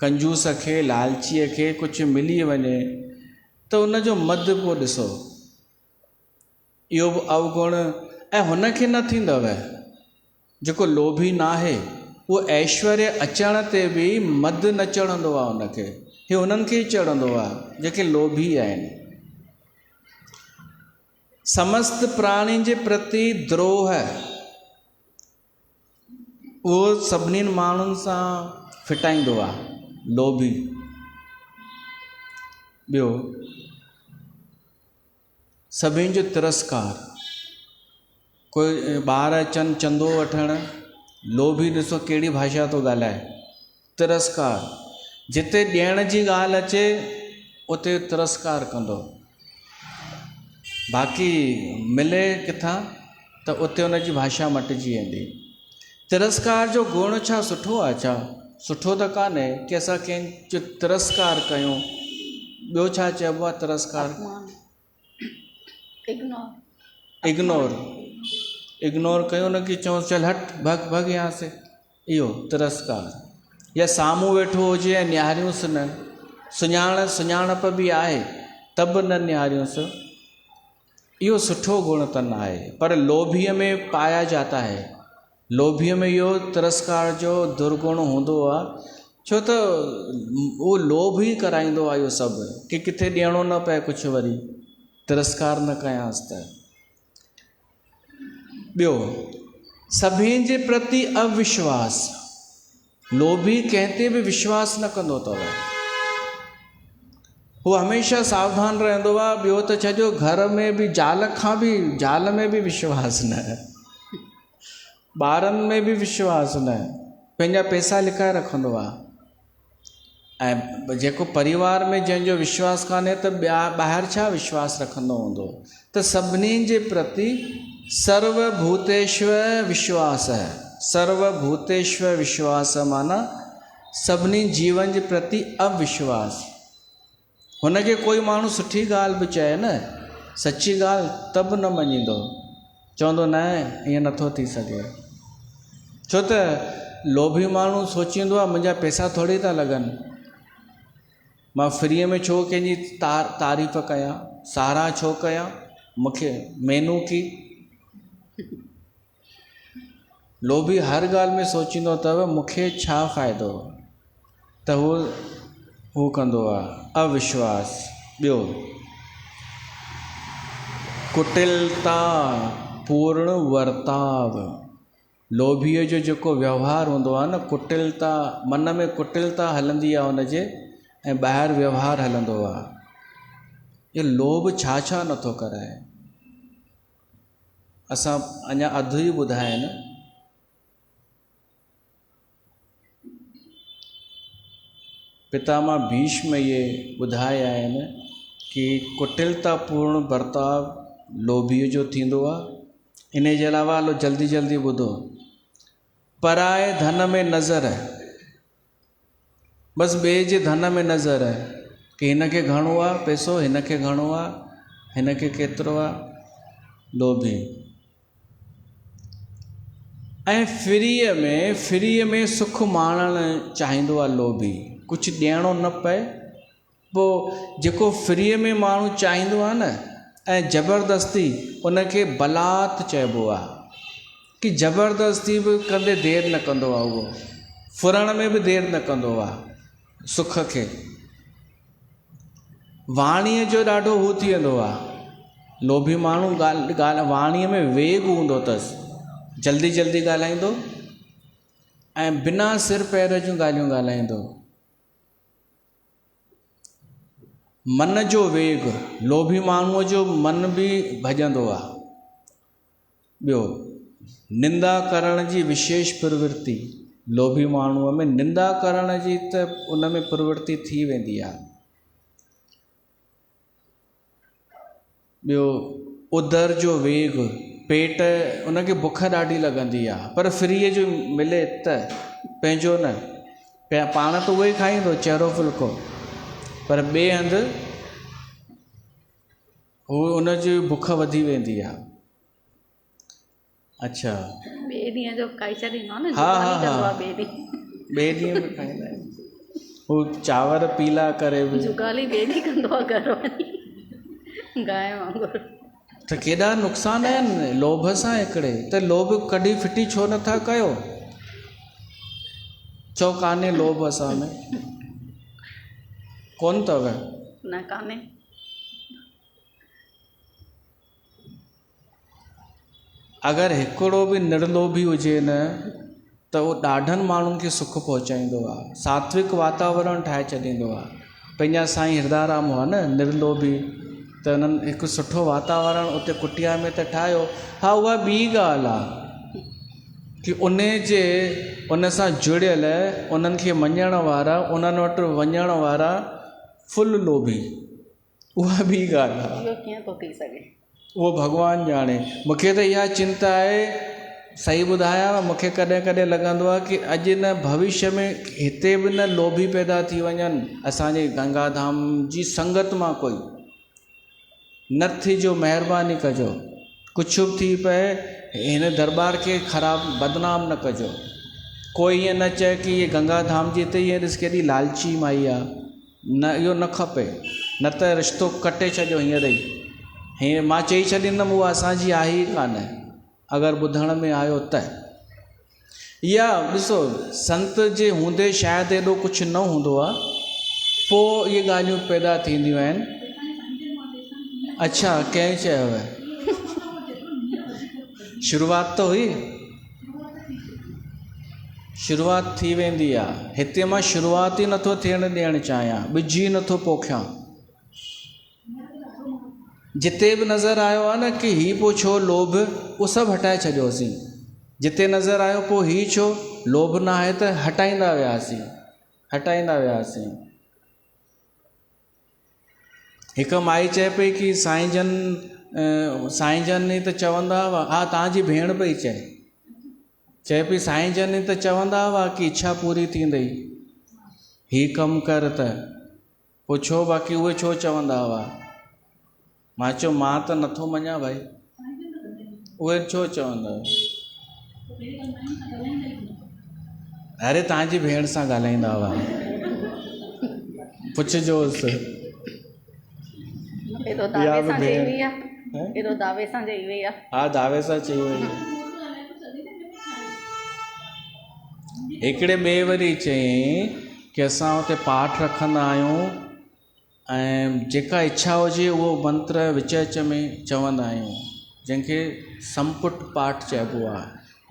कंजूस खे लालचीअ खे कुझु मिली वञे त उन जो मद पोइ ॾिसो, इहो बि अवगुण। ऐं हुनखे न थींदव, जेको लोभी न आहे उहो ऐश्वर्य अचण ते बि मद न चढ़ंदो आहे हुनखे, हे हुननि खे ई चढ़ंदो आहे जेके लोभी आहिनि। समस्त प्राणी जे प्रति द्रोह, उहो सभिनीनि माण्हुनि सां फिटाईंदो आहे लोभी। ॿियो सभिनि जो तिरस्कार, कोई ॿार अचनि चंदो वठणु, लोभी ॾिसो कहिड़ी भाषा थो ॻाल्हाए, तिरस्कार। जिते ॾियण जी ॻाल्हि अचे उते तिरस्कार कंदो, बाक़ी मिले किथां त उते उनजी भाषा मटिजी वेंदी। तिरस्कार जो गुण छा सुठो आहे? छा सुठो त कान्हे कि असां कंहिंजो तिरस्कार कयूं। ॿियो छा चइबो आहे तिरस्कार? इग्नोर कयूं न, कि चऊं चल हट भग भग यहाँ से, इहो तिरस्कार। या साम्हूं वेठो हुजे ऐं निहारियूंसि न, सुञाणप बि आहे त बि न निहारियूंसि, इहो सुठो गुण त न आहे। पर लोभीअ में पाया जाता है, लोभीअ में इहो तिरस्कार जो दुर्गुण हूंदो आहे। छो त उहो लोभ ई कराईंदो आहे इहो सभु, कि किथे ॾियणो न पए कुझु, वरी तिरस्कार न कयांसि त। ॿियो सभिनि जे प्रति अविश्वास, लोभी कंहिं ते बि विश्वास न कंदो अथव, हू हमेशह सावधान रहंदो आहे। ॿियो त छॾियो, घर में बि ज़ाल में बि विश्वास न, ॿारनि में बि विश्वास न, पंहिंजा पैसा लिकाए रखंदो आहे। ऐं जेको परिवार में जंहिंजो विश्वास कान्हे त ॿाहिरि छा विश्वास रखंदो हूंदो। त सभिनी जे प्रति सर्वभूतेश्वर विश्वास है। सर्वभूतेश्वर विश्वास माना सभिनी जीवन जे प्रति अविश्वास। हुनखे कोई माण्हू सुठी ॻाल्हि बि चए न, सची ॻाल्हि त बि न मञींदो, चवंदो न ईअं नथो थी सघे। छो त लोभी माण्हू सोचींदो आहे मुंहिंजा पैसा थोरी था लॻनि, मां फ्रीअ में छो कंहिंजी तारीफ़ कयां, साराह छो कयां, मूंखे मेनू की। लोभी हर ॻाल्हि में सोचींदो अथव मूंखे छा फ़ाइदो, त हू कंदो आहे अविश्वास। ॿियो कुटिलता पूर्ण वर्ताव। लोभीअ जो जेको व्यवहार हूंदो आहे न, कुटिलता, मन में कुटिलता हलंदी आहे हुनजे, ऐं ॿाहिरि व्यवहार हलंदो आहे। ये लोभ छा छा नथो कराए। असां अञा अधु ई ॿुधाया आहिनि। पितामह भीष्म ये ॿुधाया आहिनि कि कुटिलतापूर्ण बर्ताव लोभीअ जो थींदो आहे। इन जे अलावा हलो जल्दी जल्दी ॿुधो, पराए धन में नज़र, बसि ॿिए जे धन में नज़र कि हिनखे घणो आहे पैसो, हिनखे घणो आहे, हिनखे केतिरो आहे, लोभी। ऐं फ्रीअ में सुख माणणु चाहींदो आहे लोभी, कुझु ॾियणो न पए। पोइ जेको फ्रीअ में माण्हू चाहींदो आहे न, ऐं ज़बरदस्ती, उनखे बलात् चइबो आहे कि ज़बरदस्ती बि कंदे देरि न कंदो आहे, उहो फुरण में बि देरि न कंदो आहे सुख खे। वाणीअ जो ॾाढो हू थी वेंदो आहे लोभी माण्हू, ॻाल्हि वाणीअ में वेग हूंदो अथसि, जल्दी जल्दी ॻाल्हाईंदो ऐं बिना सिर पैर जूं ॻाल्हियूं ॻाल्हाईंदो। मन जो वेग, लोभी माण्हूअ जो मन बि भॼंदो आहे। ॿियो निंदा करण जी विशेष प्रवृत्ति। लोभी माण्हूअ में निंदा करण जी त उन में प्रवृत्ति थी वेंदी आहे। ॿियो उदर जो वेग, पेट, उनखे बुख ॾाढी लॻंदी आहे, पर फ्रीअ जो मिले त पंहिंजो न, पाण त उहो ई खाईंदो चहिरो फुल्को, पर ॿिए हंधि उनजी बुख वधी वेंदी आहे। अच्छा, ॿिए ॾींहं जो खाई छॾींदो न, हा जुगाली हा कंदो हा, आहे ॿिए ॾींहुं, ॿिए ॾींहं बि खाईंदा आहिनि हू चांवर पीला करे बि। जुगाली ॿिए ॾींहुं कंदो आहे घर वञी, गांइ वांगुरु। त केॾा नुक़सान आहिनि लोभ सां हिकिड़े। त लोभ कॾहिं फिटी छो नथा कयो, चओ कान्हे लोभ असां में, कोन अथव न कान्हे। अगरि हिकिड़ो बि निर्लोभी हुजे न, त उहो ॾाढनि माण्हुनि खे सुख पहुचाईंदो आहे, सात्विक वातावरण ठाहे छॾींदो आहे। पंहिंजा साईं हिरदाराम हुआ न निर्लोभी, त उन्हनि हिकु सुठो वातावरण उते कुटिया में त ठाहियो। हा, उहा ॿी ॻाल्हि आहे कि उन सां जुड़ियल, उन्हनि खे मञण वारा, उन्हनि वटि वञण वारा फुल लोभी, उहा ॿी ॻाल्हि आहे। इहो कीअं थो थी सघे, उहो भॻवानु ॼाणे। मूंखे त इहा चिंता आहे, सही ॿुधायां, मूंखे कॾहिं कॾहिं लॻंदो आहे कि अॼु न भविष्य में हिते बि न लोभी पैदा थी वञनि। असांजे गंगाधाम जी संगत मां कोई न थिजो, महिरबानी कजो, कुझु बि थी पए हिन दरबार खे ख़राबु बदनाम न कजो। कोई ईअं न चए कि इहे गंगाधाम जी हिते हीअं ॾिस केॾी लालची माई आहे, न, इहो न खपे। न त रिश्तो कटे छॾियो हींअर ई, हीअं मां चई छॾींदुमि उहा असांजी आहे ई कान, अगरि ॿुधण में आयो त। या ॾिसो, संत जे हूंदे शायदि एॾो कुझु न हूंदो आहे, पोइ इहे ॻाल्हियूं पैदा थींदियूं आहिनि। अच्छा, कंहिं चयव? शुरूआत त हुई, शुरूआत थी वेंदी आहे। हिते मां शुरूआत ई नथो थियणु ॾियणु चाहियां, ॿिज ई नथो पोखियां। जिते बि नज़र आयो आहे न कि ही पोइ छो लोभ, उहो सभु हटाए छॾियोसीं। जिते नज़र आयो पोइ ही छो, लोभ न आहे त हटाईंदा वियासीं। हिकु माई चए पई कि साईं जन ई त चवंदा हुआ, हा तव्हांजी भेण पई चए पई साईं जन ई त चवंदा हुआ कि इच्छा पूरी थींदई, ही कमु कर त, पोइ छो बाक़ी उहे छो चवंदा हुआ? मां चयो मां त नथो मञा भाई, उहे छो चवंदा हुआ? अरे तव्हांजी भेण सां ॻाल्हाईंदा हुआ, पुछजोसि। एॾो दावे सां चई वई आहे, एॾो दावे सां चई वई आहे। हा दावे सां चई वई। हिकिड़े ॿिए वरी चयईं कि असां हुते पाठ रखंदा आहियूं ऐं जेका इच्छा हुजे उहो मंत्र विच विच में चवंदा आहियूं, जंहिंखे संपुट पाठ चइबो आहे।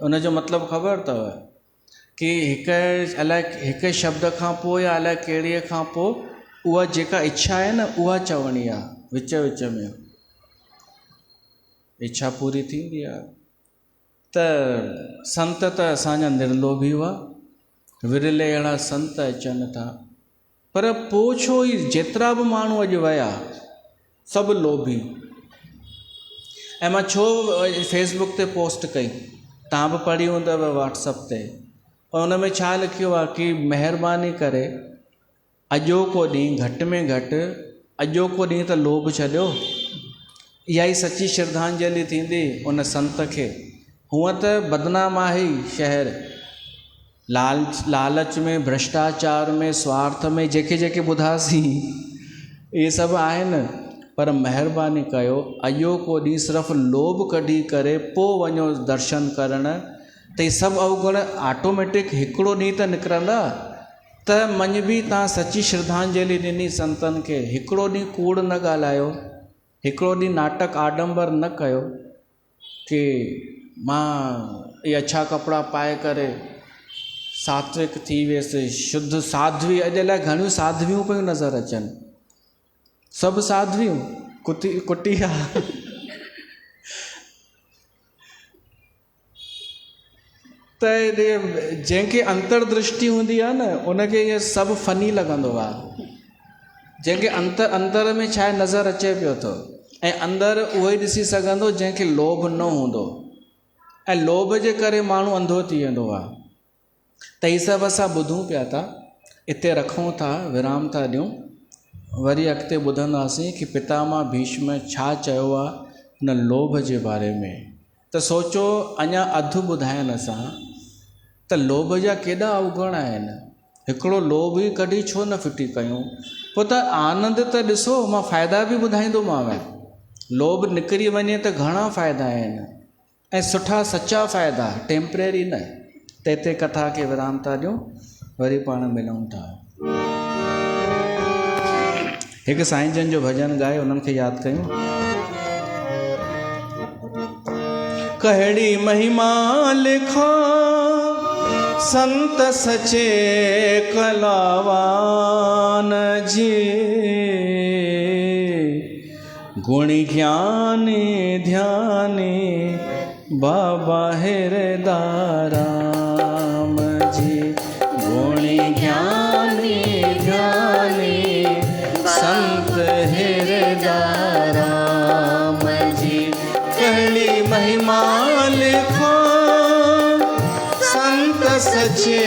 उनजो मतिलबु ख़बर अथव कि हिकु शब्द खां पोइ या अलाए कहिड़ीअ खां पोइ उहा जेका इच्छा आहे न उहा चवणी आहे, विच विच में इच्छा पूरी थींदी आहे। त संत त असांजा निर्लोभी हुआ, विरले अहिड़ा संत अचनि था, पर पोइ छो ई जेतिरा बि माण्हू अॼु विया सभु लोभी। ऐं मां छो फेसबुक ते पोस्ट कई, तव्हां बि पढ़ी हूंदव व्हाट्सअप ते, और हुन में छा लिखियो आहे कि महिरबानी करे अॼोको ॾींहुं घटि में घटि अॼोको ॾींहुं त लोभ छॾियो। इहा ई सची श्रद्धांजलि थींदी उन संत खे। हूअं त बदनाम आहे ई शहर, लालच में, भ्रष्टाचार में, स्वार्थ में, जेके ॿुधासीं इहे सभु आहिनि, पर महिरबानी कयो अॼोको ॾींहुं सिर्फ़ु लोभ कढी करे पोइ वञो दर्शन करणु, त इहे सभु अवगुण ऑटोमेटिक हिकिड़ो ॾींहुं त निकिरंदा। त मञ बि तव्हां सची श्रद्धांजलि ॾिनी संतनि खे, हिकिड़ो ॾींहुं कूड़ न ॻाल्हायो, हिकिड़ो ॾींहुं नाटक आडंबर न कयो कि मां इहे अछा कपिड़ा पाए करे सात्विक थी वियसि, शुद्ध साध्वी। अॼु अलाए घणियूं साध्वियूं पियूं नज़र अचनि, सभु साध्वियूं कुटिया। त जंहिंखे अंतर्दृष्टि हूंदी आहे न उनखे इहे सभु फनी लॻंदो आहे। जंहिंखे अंदर में छा आहे नज़र अचे पियो थो, ऐं अंदरि उहो ई ॾिसी सघंदो जंहिंखे लोभ न हूंदो, ऐं लोभ जे करे माण्हू अंधो थी वेंदो आहे। त हीअ सभु असां ॿुधूं पिया था, हिते रखूं था, विराम था ॾियूं, वरी अॻिते ॿुधंदासीं कि पितामह भीष्म छा चयो आहे हिन लोभ जे बारे में। त सोचो अञा अधु ॿुधाइनि असां त लोभ जा केॾा अवगुण आहिनि, हिकिड़ो लोभ ई कढी छो न फिटी कयूं। पोइ त आनंद त ॾिसो, मां फ़ाइदा बि ॿुधाईंदोमांव। लोभ निकिरी वञे त घणा फ़ाइदा आहिनि, ऐं सुठा सचा फ़ाइदा, टेम्परेरी न। त हिते कथा खे विराम था ॾियूं, वरी पाण मिलूं था। हिकु साईं जन जो भॼन ॻाए उन्हनि खे यादि कयूं। कहिड़ी महिमा लिखा संत सचे कलावान जी, गुणी ज्ञानी ध्यानी बाबा हिरदाराम जी। गुणी ज्ञानी ध्यानी संत हिरदाराम जी। कहली महिमा लिखो संत सचे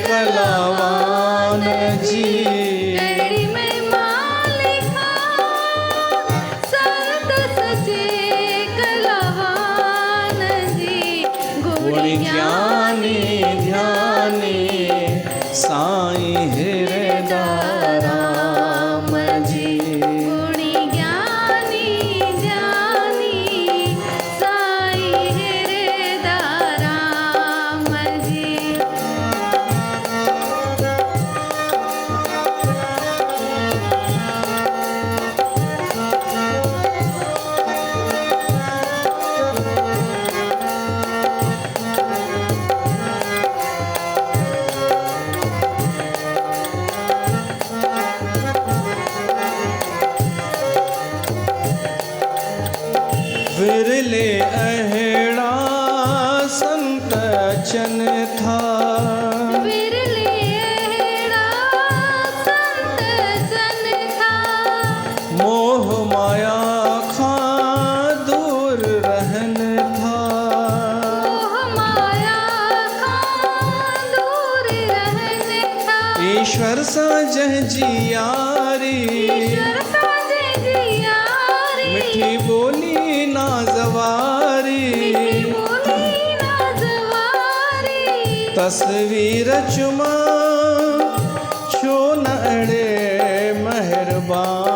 कलावान जी। कहड़ी महिमा लिखा संत सचे कलावान जी। गुणी ज्ञानी ध्यानी साईं हिरदाराम जी। गुणी ज्ञानी ध्यानी साईं हिरदाराम जी। माया खां दूर रहन था, मोह माया खां दूर रहने था। ईश्वर साजह जी यारी, ईश्वर साजे जियारी, मिठी बोली नाजवारी, बोली नाजवारी। तस्वीर चुमा छो न अड़े मेहरबान,